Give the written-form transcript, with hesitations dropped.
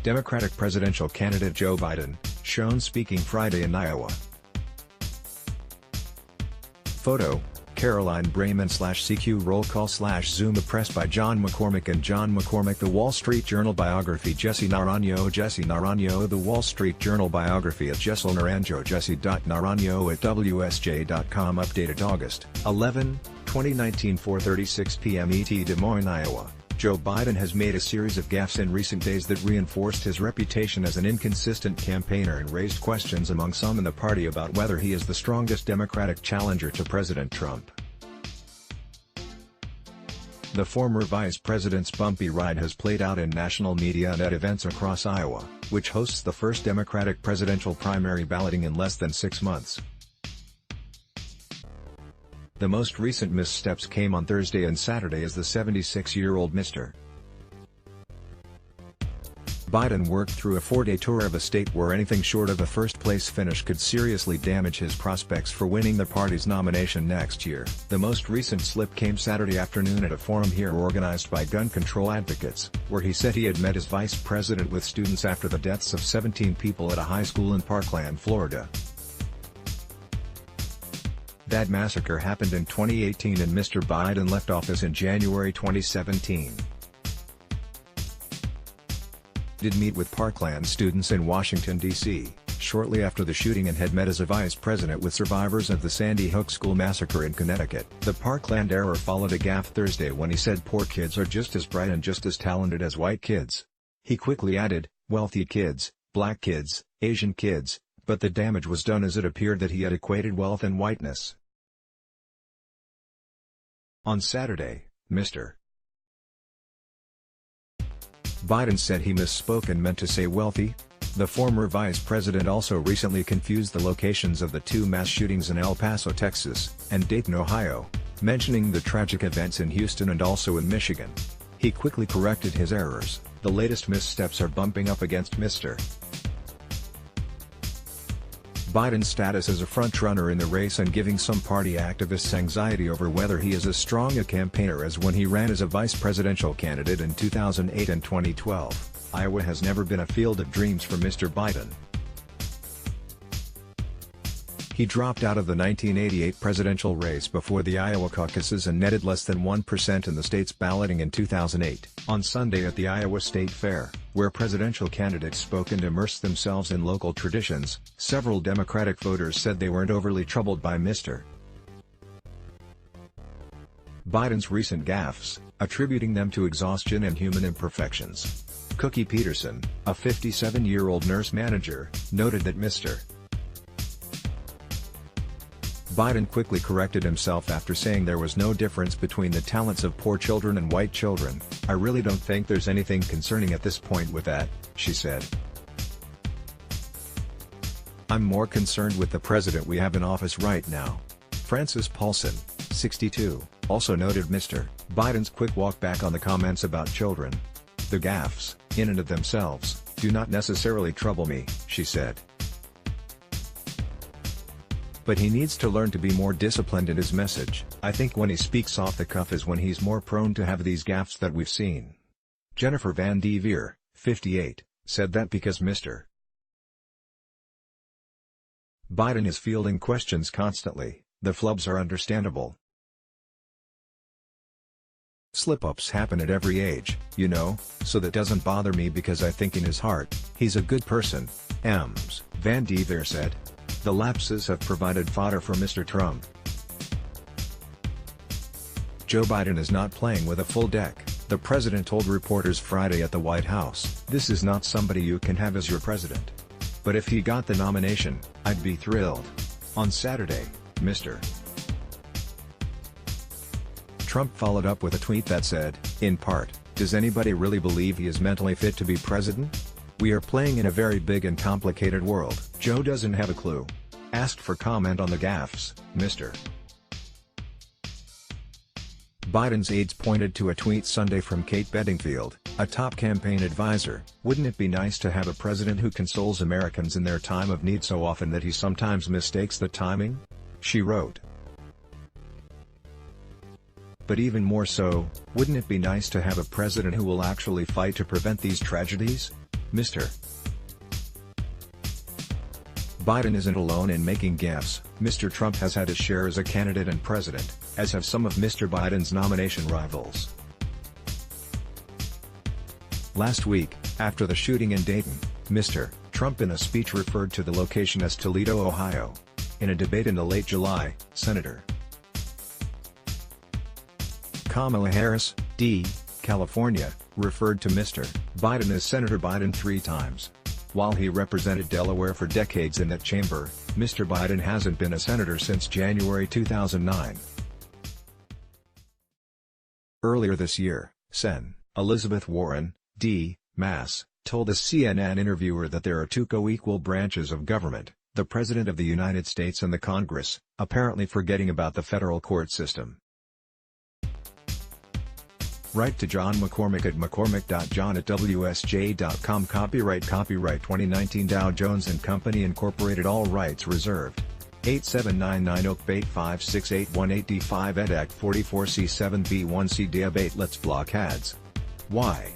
Democratic presidential candidate Joe Biden, shown speaking Friday in Iowa. Photo: Caroline Brehman /CQ roll call /Zuma press by John McCormick and John McCormick. The Wall Street Journal biography. Jesse Naranjo. The Wall Street Journal biography at Jesse Naranjo. Jesse.Naranjo at WSJ.com. Updated August 11, 2019, 4:36 p.m. ET, Des Moines, Iowa. Joe Biden has made a series of gaffes in recent days that reinforced his reputation as an inconsistent campaigner and raised questions among some in the party about whether he is the strongest Democratic challenger to President Trump. The former vice president's bumpy ride has played out in national media and at events across Iowa, which hosts the first Democratic presidential primary balloting in less than 6 months. The most recent missteps came on Thursday and Saturday as the 76-year-old Mr. Biden worked through a 4-day tour of a state where anything short of a first-place finish could seriously damage his prospects for winning the party's nomination next year. The most recent slip came Saturday afternoon at a forum here organized by gun control advocates, where he said he had met as vice president with students after the deaths of 17 people at a high school in Parkland, Florida. That massacre happened in 2018 and Mr. Biden left office in January 2017. Did meet with Parkland students in Washington, D.C., shortly after the shooting and had met as a vice president with survivors of the Sandy Hook School massacre in Connecticut. The Parkland error followed a gaffe Thursday when he said poor kids are just as bright and just as talented as white kids. He quickly added, wealthy kids, black kids, Asian kids, but the damage was done as it appeared that he had equated wealth and whiteness. On Saturday, Mr. Biden said he misspoke and meant to say wealthy. The former vice president also recently confused the locations of the two mass shootings in El Paso, Texas, and Dayton, Ohio, mentioning the tragic events in Houston and also in Michigan. He quickly corrected his errors. The latest missteps are bumping up against Mr. Biden's status as a frontrunner in the race and giving some party activists anxiety over whether he is as strong a campaigner as when he ran as a vice presidential candidate in 2008 and 2012. Iowa has never been a field of dreams for Mr. Biden. He dropped out of the 1988 presidential race before the Iowa caucuses and netted less than 1% in the state's balloting in 2008. On Sunday at the Iowa State Fair, where presidential candidates spoke and immersed themselves in local traditions, several Democratic voters said they weren't overly troubled by Mr. Biden's recent gaffes, attributing them to exhaustion and human imperfections. Cookie Peterson, a 57-year-old nurse manager, noted that Mr. Biden quickly corrected himself after saying there was no difference between the talents of poor children and white children. I really don't think there's anything concerning at this point with that, she said. I'm more concerned with the president we have in office right now. Francis Paulson, 62, also noted Mr. Biden's quick walk back on the comments about children. The gaffes, in and of themselves, do not necessarily trouble me, she said. But he needs to learn to be more disciplined in his message. I think when he speaks off the cuff is when he's more prone to have these gaffes that we've seen. Jennifer Van Devere, 58, said that because Mr. Biden is fielding questions constantly, the flubs are understandable. Slip-ups happen at every age, you know, so that doesn't bother me because I think in his heart, he's a good person, Ms. Van Devere said. The lapses have provided fodder for Mr. Trump. Joe Biden is not playing with a full deck, the president told reporters Friday at the White House. This is not somebody you can have as your president. But if he got the nomination, I'd be thrilled. On Saturday, Mr. Trump followed up with a tweet that said, in part, does anybody really believe he is mentally fit to be president? We are playing in a very big and complicated world. Joe doesn't have a clue. Asked for comment on the gaffes, Mr. Biden's aides pointed to a tweet Sunday from Kate Bedingfield, a top campaign advisor. Wouldn't it be nice to have a president who consoles Americans in their time of need so often that he sometimes mistakes the timing? She wrote. But even more so, wouldn't it be nice to have a president who will actually fight to prevent these tragedies? Mr. Biden isn't alone in making gaffes. Mr. Trump has had his share as a candidate and president, as have some of Mr. Biden's nomination rivals. Last week, after the shooting in Dayton, Mr. Trump in a speech referred to the location as Toledo, Ohio. In a debate in the late July, Senator Kamala Harris, D., California, referred to Mr. Biden as Senator Biden 3 times. While he represented Delaware for decades in that chamber, Mr. Biden hasn't been a senator since January 2009. Earlier this year, Sen. Elizabeth Warren, D., Mass., told a CNN interviewer that there are 2 co-equal branches of government, the President of the United States and the Congress, apparently forgetting about the federal court system. Write to John McCormick at mccormick.john@wsj.com. Copyright 2019 Dow Jones & Company Incorporated. All rights reserved. 8799 Oak Bait 56818D5 ed Act 44C7B1C Diab 8. Let's block ads. Why?